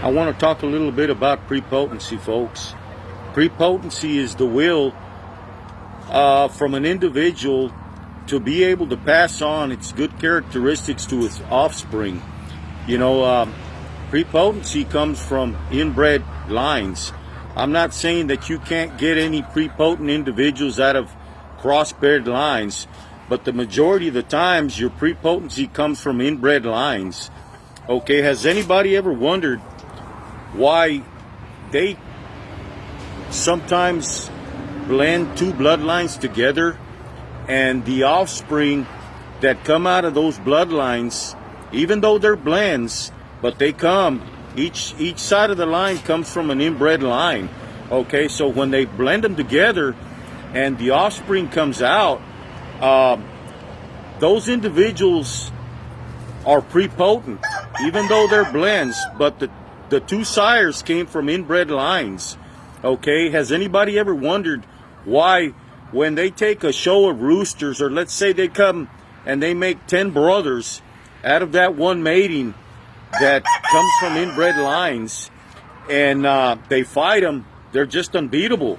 I want to talk a little bit about prepotency, folks. Prepotency is the will from an individual to be able to pass on its good characteristics to its offspring. Prepotency comes from inbred lines. I'm not saying that you can't get any prepotent individuals out of crossbred lines, but the majority of the times your prepotency comes from inbred lines. Okay, has anybody ever wondered why they sometimes blend two bloodlines together, and the offspring that come out of those bloodlines, even though they're blends, but they come, each side of the line comes from an inbred line. Okay, so when they blend them together and the offspring comes out, those individuals are prepotent, even though they're blends, but the two sires came from inbred lines. Okay, has anybody ever wondered why when they take a show of roosters, or let's say they come and they make 10 brothers out of that one mating that comes from inbred lines, and they fight them, they're just unbeatable.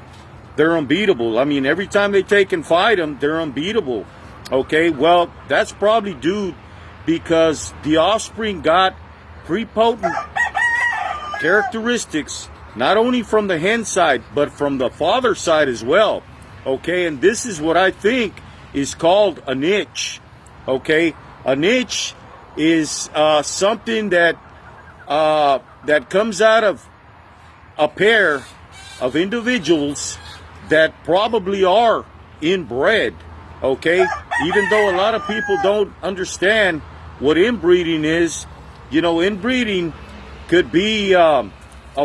They're unbeatable. I mean, every time they take and fight them, they're unbeatable. Okay, well, that's probably due because the offspring got prepotent characteristics, not only from the hen side, but from the father side as well. Okay, and this is what I think is called a niche. Okay, a niche is something that comes out of a pair of individuals that probably are inbred. Okay, even though a lot of people don't understand what inbreeding is, inbreeding could be a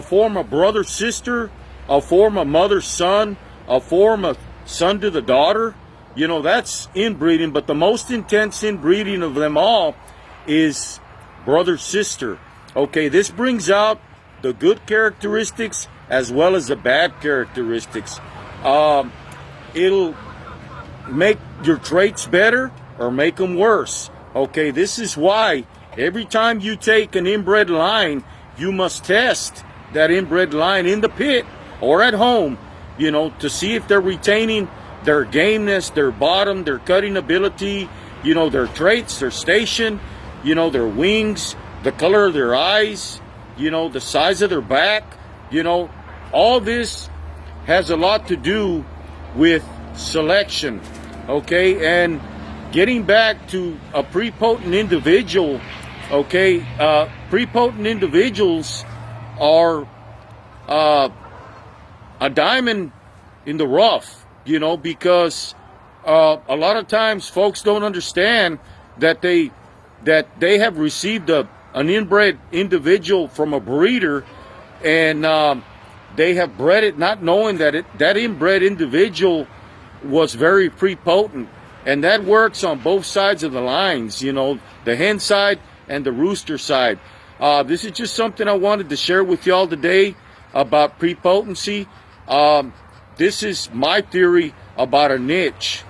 form of brother-sister, a form of mother-son, a form of son to the daughter. That's inbreeding, but the most intense inbreeding of them all is brother-sister. Okay, this brings out the good characteristics as well as the bad characteristics. It'll make your traits better or make them worse. Okay, this is why every time you take an inbred line, you must test that inbred line in the pit or at home, to see if they're retaining their gameness, their bottom, their cutting ability, their traits, their station, their wings, the color of their eyes, the size of their back. All this has a lot to do with selection. Okay, and getting back to a prepotent individual, okay, prepotent individuals are a diamond in the rough, because a lot of times folks don't understand that they have received an inbred individual from a breeder, and they have bred it not knowing that inbred individual was very prepotent. And that works on both sides of the lines, the hen side and the rooster side. This is just something I wanted to share with y'all today about prepotency. This is my theory about a niche.